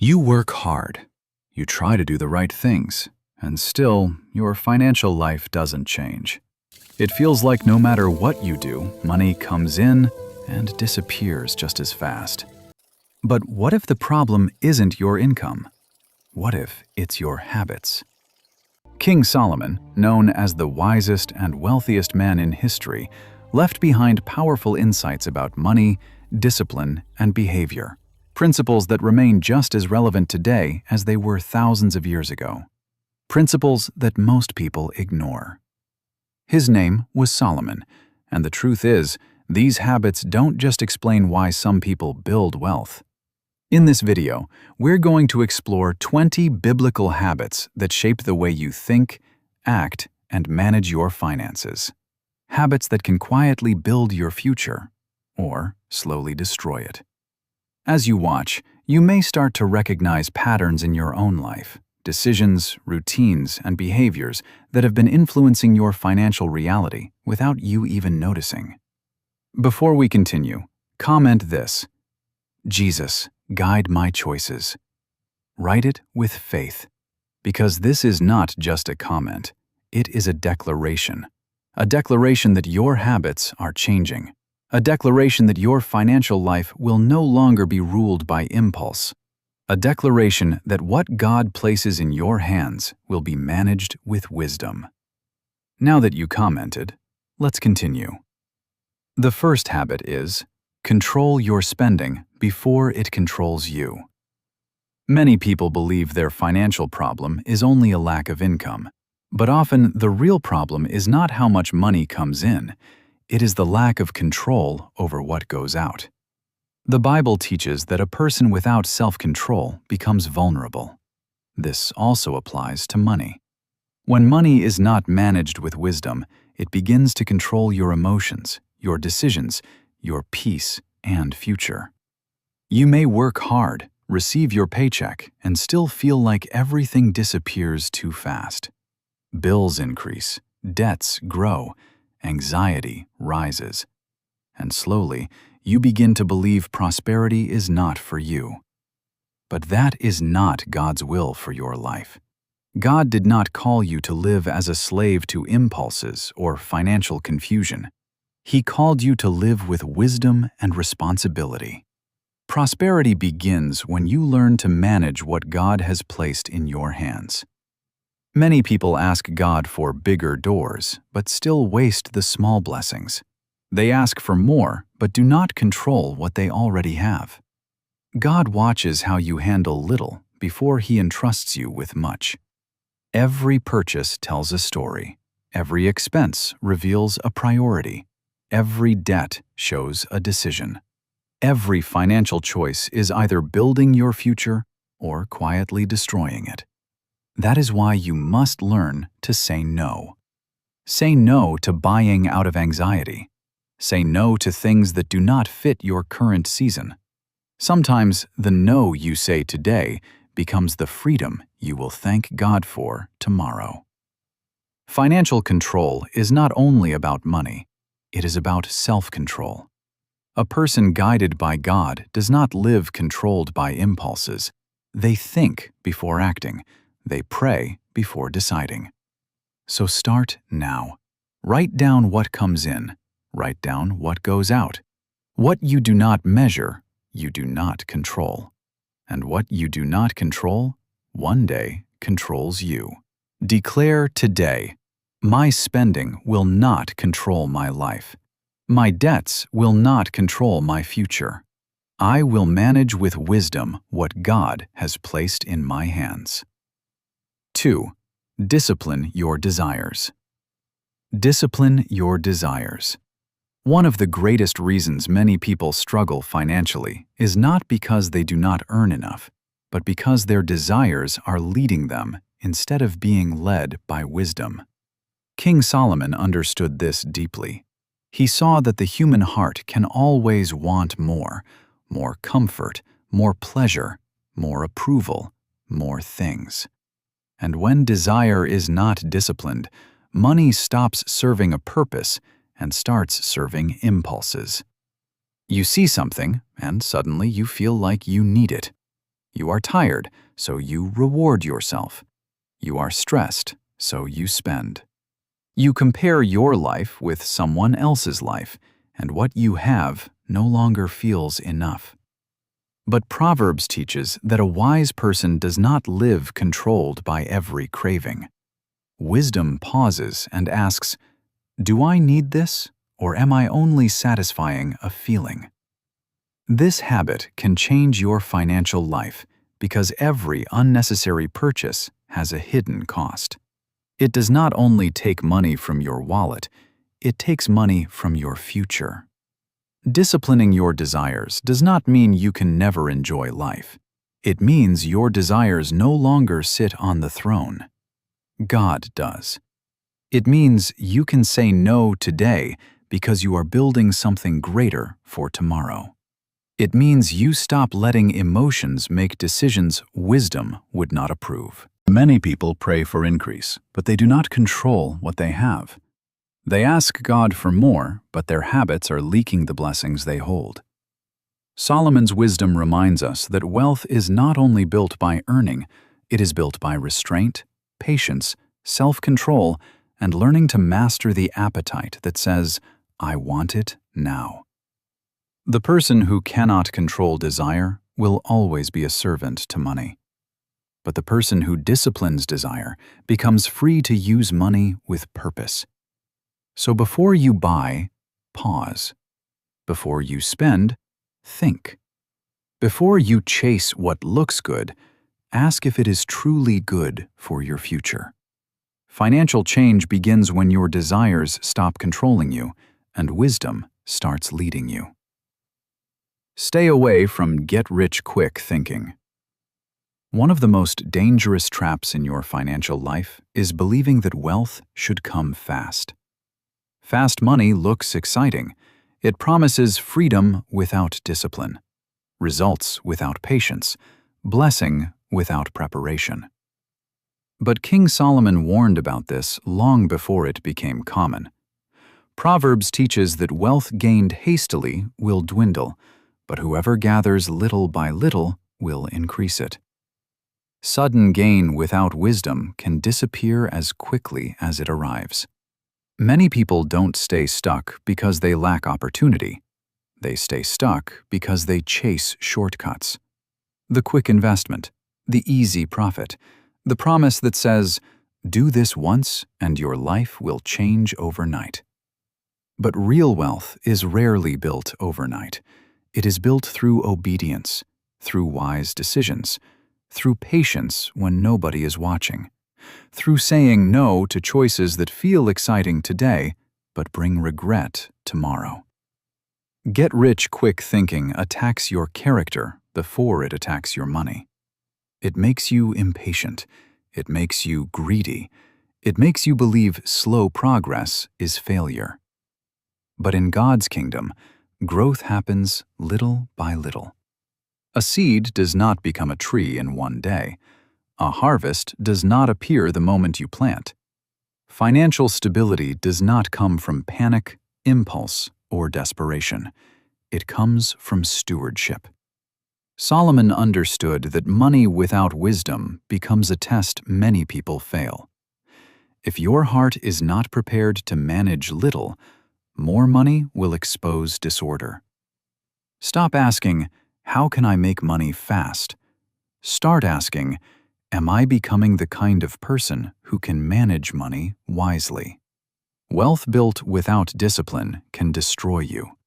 You work hard. You try to do the right things, and still, your financial life doesn't change. It feels like no matter what you do, money comes in and disappears just as fast. But what if the problem isn't your income? What if it's your habits? King Solomon, known as the wisest and wealthiest man in history, left behind powerful insights about money, discipline, and behavior. Principles that remain just as relevant today as they were thousands of years ago. Principles that most people ignore. His name was Solomon, and the truth is, these habits don't just explain why some people build wealth. In this video, we're going to explore 20 biblical habits that shape the way you think, act, and manage your finances. Habits that can quietly build your future, or slowly destroy it. As you watch, you may start to recognize patterns in your own life, decisions, routines, and behaviors that have been influencing your financial reality without you even noticing. Before we continue, comment this: Jesus, guide my choices. Write it with faith, because this is not just a comment, it is a declaration. A declaration that your habits are changing. A declaration that your financial life will no longer be ruled by impulse. A declaration that what God places in your hands will be managed with wisdom. Now that you commented, let's continue. The first habit is, control your spending before it controls you. Many people believe their financial problem is only a lack of income, but often the real problem is not how much money comes in. It is the lack of control over what goes out. The Bible teaches that a person without self-control becomes vulnerable. This also applies to money. When money is not managed with wisdom, it begins to control your emotions, your decisions, your peace, and future. You may work hard, receive your paycheck, and still feel like everything disappears too fast. Bills increase, debts grow, anxiety rises, and slowly you begin to believe prosperity is not for you. But that is not God's will for your life. God did not call you to live as a slave to impulses or financial confusion. He called you to live with wisdom and responsibility. Prosperity begins when you learn to manage what God has placed in your hands. Many people ask God for bigger doors, but still waste the small blessings. They ask for more, but do not control what they already have. God watches how you handle little before He entrusts you with much. Every purchase tells a story. Every expense reveals a priority. Every debt shows a decision. Every financial choice is either building your future or quietly destroying it. That is why you must learn to say no. Say no to buying out of anxiety. Say no to things that do not fit your current season. Sometimes the no you say today becomes the freedom you will thank God for tomorrow. Financial control is not only about money, it is about self-control. A person guided by God does not live controlled by impulses. They think before acting. They pray before deciding. So start now. Write down what comes in. Write down what goes out. What you do not measure, you do not control. And what you do not control, one day controls you. Declare today, my spending will not control my life. My debts will not control my future. I will manage with wisdom what God has placed in my hands. 2. Discipline your desires. Discipline your desires. One of the greatest reasons many people struggle financially is not because they do not earn enough, but because their desires are leading them instead of being led by wisdom. King Solomon understood this deeply. He saw that the human heart can always want more comfort, more pleasure, more approval, more things. And when desire is not disciplined, money stops serving a purpose and starts serving impulses. You see something, and suddenly you feel like you need it. You are tired, so you reward yourself. You are stressed, so you spend. You compare your life with someone else's life, and what you have no longer feels enough. But Proverbs teaches that a wise person does not live controlled by every craving. Wisdom pauses and asks, "Do I need this, or am I only satisfying a feeling?" This habit can change your financial life because every unnecessary purchase has a hidden cost. It does not only take money from your wallet, it takes money from your future. Disciplining your desires does not mean you can never enjoy life. It means your desires no longer sit on the throne. God does. It means you can say no today because you are building something greater for tomorrow. It means you stop letting emotions make decisions wisdom would not approve. Many people pray for increase, but they do not control what they have. They ask God for more, but their habits are leaking the blessings they hold. Solomon's wisdom reminds us that wealth is not only built by earning, it is built by restraint, patience, self-control, and learning to master the appetite that says, "I want it now." The person who cannot control desire will always be a servant to money. But the person who disciplines desire becomes free to use money with purpose. So before you buy, pause. Before you spend, think. Before you chase what looks good, ask if it is truly good for your future. Financial change begins when your desires stop controlling you and wisdom starts leading you. Stay away from get-rich-quick thinking. One of the most dangerous traps in your financial life is believing that wealth should come fast. Fast money looks exciting. It promises freedom without discipline, results without patience, blessing without preparation. But King Solomon warned about this long before it became common. Proverbs teaches that wealth gained hastily will dwindle, but whoever gathers little by little will increase it. Sudden gain without wisdom can disappear as quickly as it arrives. Many people don't stay stuck because they lack opportunity. They stay stuck because they chase shortcuts. The quick investment, the easy profit, the promise that says, "Do this once and your life will change overnight." But real wealth is rarely built overnight. It is built through obedience, through wise decisions, through patience when nobody is watching, through saying no to choices that feel exciting today but bring regret tomorrow. Get-rich-quick thinking attacks your character before it attacks your money. It makes you impatient. It makes you greedy. It makes you believe slow progress is failure. But in God's kingdom, growth happens little by little. A seed does not become a tree in one day. A harvest does not appear the moment you plant. Financial stability does not come from panic, impulse, or desperation. It comes from stewardship. Solomon understood that money without wisdom becomes a test many people fail. If your heart is not prepared to manage little, more money will expose disorder. Stop asking, "How can I make money fast?" Start asking, "Am I becoming the kind of person who can manage money wisely?" Wealth built without discipline can destroy you,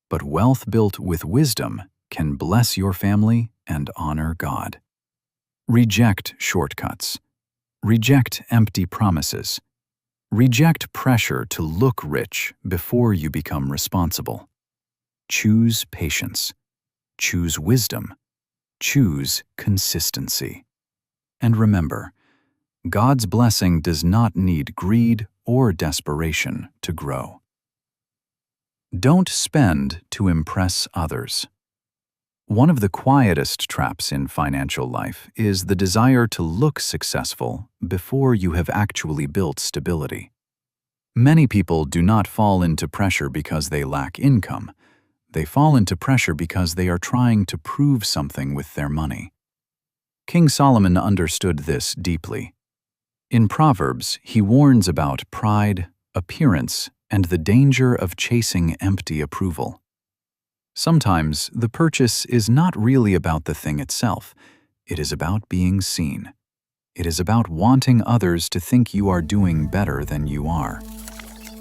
but wealth built with wisdom can bless your family and honor God. Reject shortcuts. Reject empty promises. Reject pressure to look rich before you become responsible. Choose patience. Choose wisdom. Choose consistency. And remember, God's blessing does not need greed or desperation to grow. Don't spend to impress others. One of the quietest traps in financial life is the desire to look successful before you have actually built stability. Many people do not fall into pressure because they lack income. They fall into pressure because they are trying to prove something with their money. King Solomon understood this deeply. In Proverbs, he warns about pride, appearance, and the danger of chasing empty approval. Sometimes the purchase is not really about the thing itself. It is about being seen. It is about wanting others to think you are doing better than you are.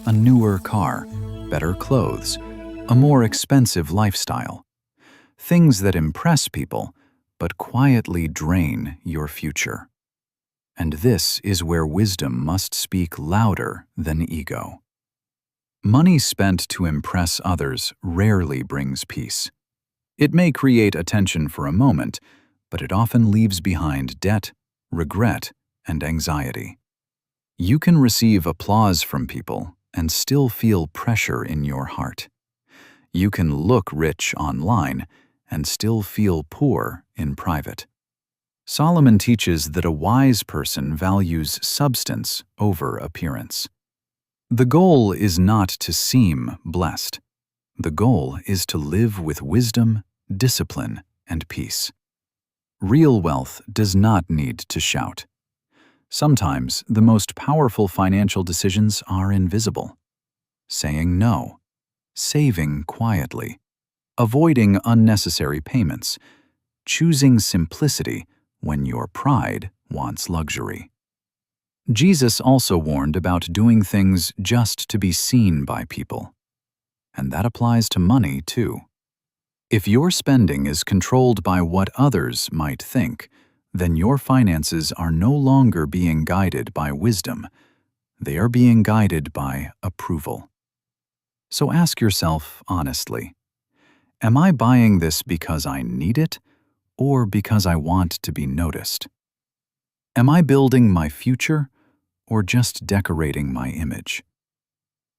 A newer car, better clothes, a more expensive lifestyle. Things that impress people, but quietly drain your future. And this is where wisdom must speak louder than ego. Money spent to impress others rarely brings peace. It may create attention for a moment, but it often leaves behind debt, regret, and anxiety. You can receive applause from people and still feel pressure in your heart. You can look rich online and still feel poor in private. Solomon teaches that a wise person values substance over appearance. The goal is not to seem blessed. The goal is to live with wisdom, discipline, and peace. Real wealth does not need to shout. Sometimes the most powerful financial decisions are invisible. Saying no, saving quietly, avoiding unnecessary payments, choosing simplicity when your pride wants luxury. Jesus also warned about doing things just to be seen by people. And that applies to money too. If your spending is controlled by what others might think, then your finances are no longer being guided by wisdom. They are being guided by approval. So ask yourself honestly, am I buying this because I need it or because I want to be noticed? Am I building my future or just decorating my image?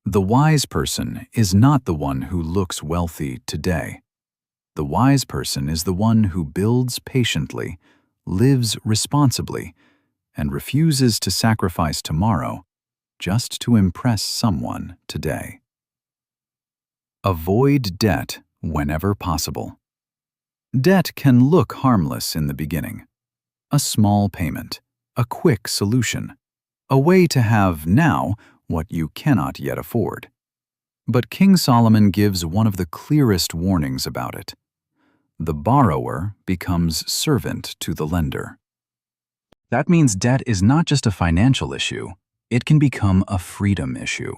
The wise person is not the one who looks wealthy today. The wise person is the one who builds patiently, lives responsibly, and refuses to sacrifice tomorrow just to impress someone today. Avoid debt whenever possible. Debt can look harmless in the beginning. A small payment, a quick solution, a way to have now what you cannot yet afford. But King Solomon gives one of the clearest warnings about it. The borrower becomes servant to the lender. That means debt is not just a financial issue, it can become a freedom issue.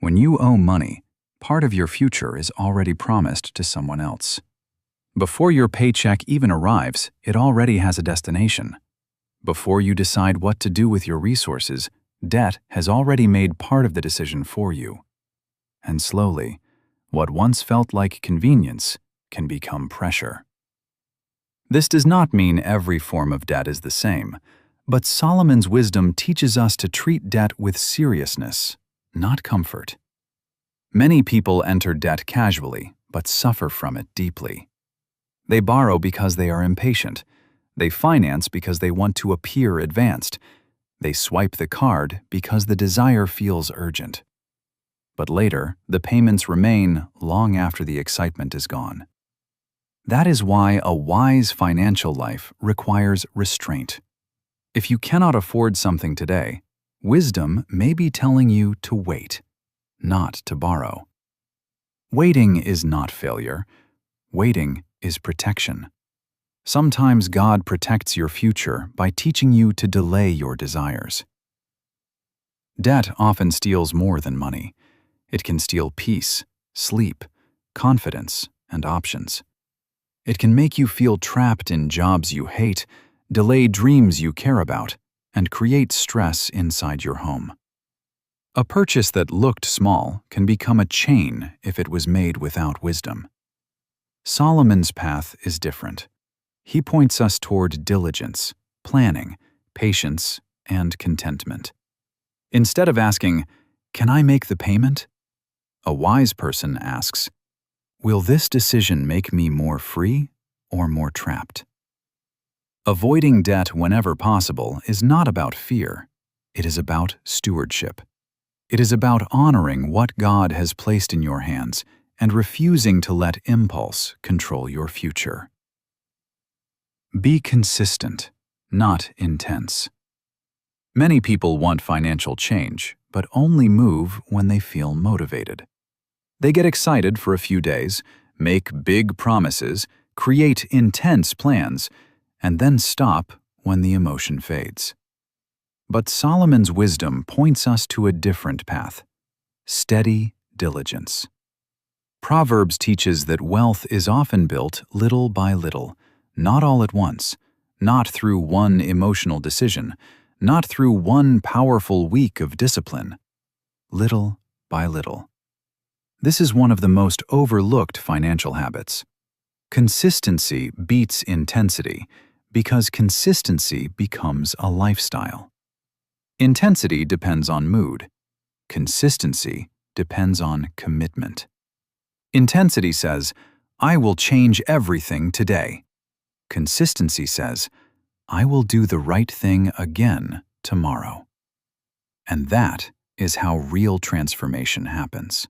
When you owe money, part of your future is already promised to someone else. Before your paycheck even arrives, it already has a destination. Before you decide what to do with your resources, debt has already made part of the decision for you. And slowly, what once felt like convenience can become pressure. This does not mean every form of debt is the same, but Solomon's wisdom teaches us to treat debt with seriousness, not comfort. Many people enter debt casually, but suffer from it deeply. They borrow because they are impatient. They finance because they want to appear advanced. They swipe the card because the desire feels urgent. But later, the payments remain long after the excitement is gone. That is why a wise financial life requires restraint. If you cannot afford something today, wisdom may be telling you to wait, not to borrow. Waiting is not failure. Waiting is protection. Sometimes God protects your future by teaching you to delay your desires. Debt often steals more than money. It can steal peace, sleep, confidence, and options. It can make you feel trapped in jobs you hate, delay dreams you care about, and create stress inside your home. A purchase that looked small can become a chain if it was made without wisdom. Solomon's path is different. He points us toward diligence, planning, patience, and contentment. Instead of asking, "Can I make the payment?" a wise person asks, "Will this decision make me more free or more trapped?" Avoiding debt whenever possible is not about fear. It is about stewardship. It is about honoring what God has placed in your hands and refusing to let impulse control your future. Be consistent. not intense. Many people want financial change, but only move when they feel motivated. They get excited for a few days, make big promises, create intense plans, and then stop when the emotion fades. But Solomon's wisdom points us to a different path: steady diligence. Proverbs teaches that wealth is often built little by little, not all at once, not through one emotional decision, not through one powerful week of discipline. Little by little. This is one of the most overlooked financial habits. Consistency beats intensity because consistency becomes a lifestyle. Intensity depends on mood. Consistency depends on commitment. Intensity says, "I will change everything today." Consistency says, "I will do the right thing again tomorrow." And that is how real transformation happens.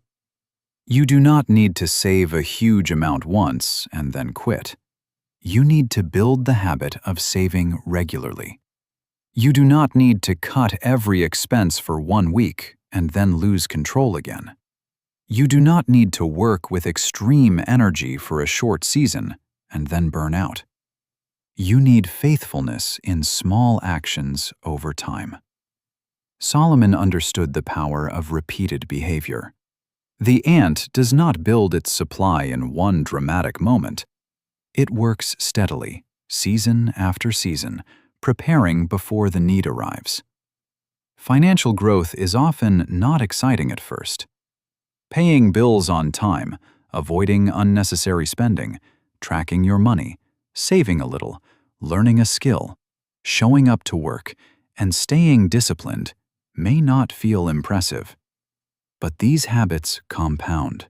You do not need to save a huge amount once and then quit. You need to build the habit of saving regularly. You do not need to cut every expense for 1 week and then lose control again. You do not need to work with extreme energy for a short season and then burn out. You need faithfulness in small actions over time. Solomon understood the power of repeated behavior. The ant does not build its supply in one dramatic moment. It works steadily, season after season, preparing before the need arrives. Financial growth is often not exciting at first. Paying bills on time, avoiding unnecessary spending, tracking your money, saving a little, learning a skill, showing up to work, and staying disciplined may not feel impressive. But these habits compound.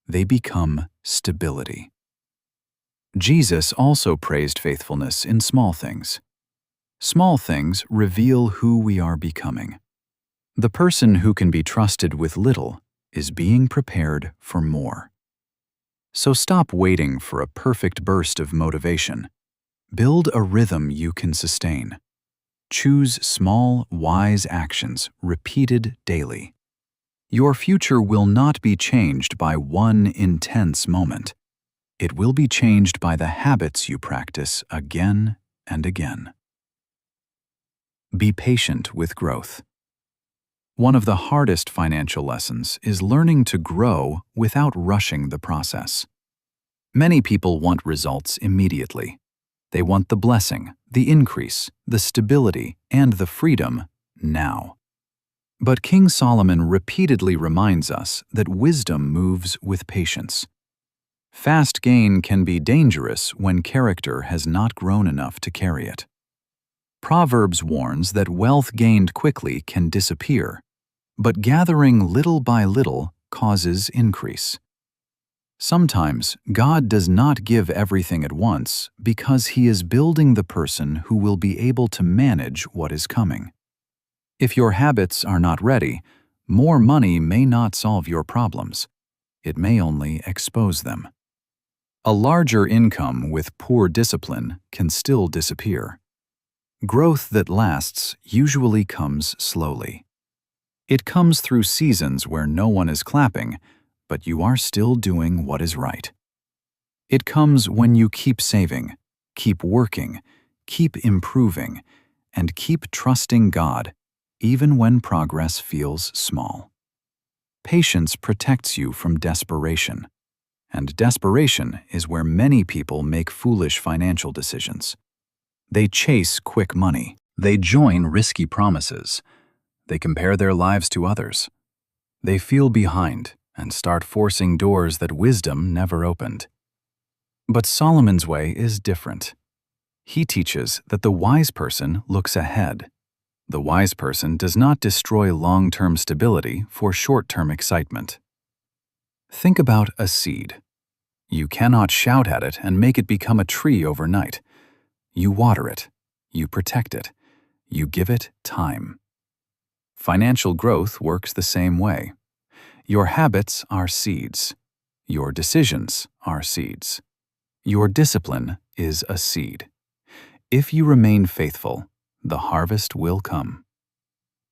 They become stability. Jesus also praised faithfulness in small things. Small things reveal who we are becoming. The person who can be trusted with little is being prepared for more. So stop waiting for a perfect burst of motivation. Build a rhythm you can sustain. Choose small, wise actions repeated daily. Your future will not be changed by one intense moment. It will be changed by the habits you practice again and again. Be patient with growth. One of the hardest financial lessons is learning to grow without rushing the process. Many people want results immediately. They want the blessing, the increase, the stability, and the freedom now. But King Solomon repeatedly reminds us that wisdom moves with patience. Fast gain can be dangerous when character has not grown enough to carry it. Proverbs warns that wealth gained quickly can disappear, but gathering little by little causes increase. Sometimes God does not give everything at once because He is building the person who will be able to manage what is coming. If your habits are not ready, more money may not solve your problems. It may only expose them. A larger income with poor discipline can still disappear. Growth that lasts usually comes slowly. It comes through seasons where no one is clapping, but you are still doing what is right. It comes when you keep saving, keep working, keep improving, and keep trusting God, even when progress feels small. Patience protects you from desperation, and desperation is where many people make foolish financial decisions. They chase quick money. They join risky promises. They compare their lives to others. They feel behind and start forcing doors that wisdom never opened. But Solomon's way is different. He teaches that the wise person looks ahead. The wise person does not destroy long-term stability for short-term excitement. Think about a seed. You cannot shout at it and make it become a tree overnight. You water it. You protect it. You give it time. Financial growth works the same way. Your habits are seeds. Your decisions are seeds. Your discipline is a seed. If you remain faithful, the harvest will come.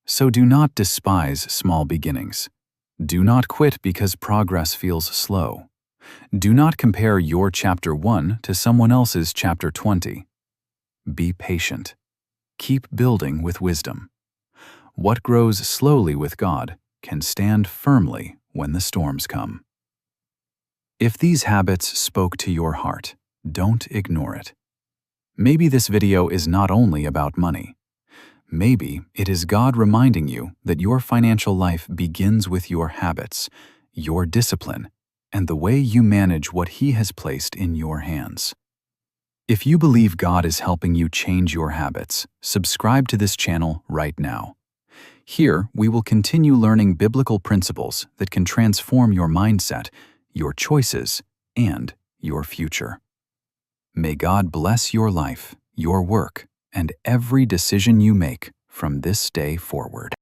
So do not despise small beginnings. Do not quit because progress feels slow. Do not compare your chapter 1 to someone else's chapter 20. Be patient. Keep building with wisdom. What grows slowly with God can stand firmly when the storms come. If these habits spoke to your heart, don't ignore it. Maybe this video is not only about money. Maybe it is God reminding you that your financial life begins with your habits, your discipline, and the way you manage what He has placed in your hands. If you believe God is helping you change your habits, subscribe to this channel right now. Here, we will continue learning biblical principles that can transform your mindset, your choices, and your future. May God bless your life, your work, and every decision you make from this day forward.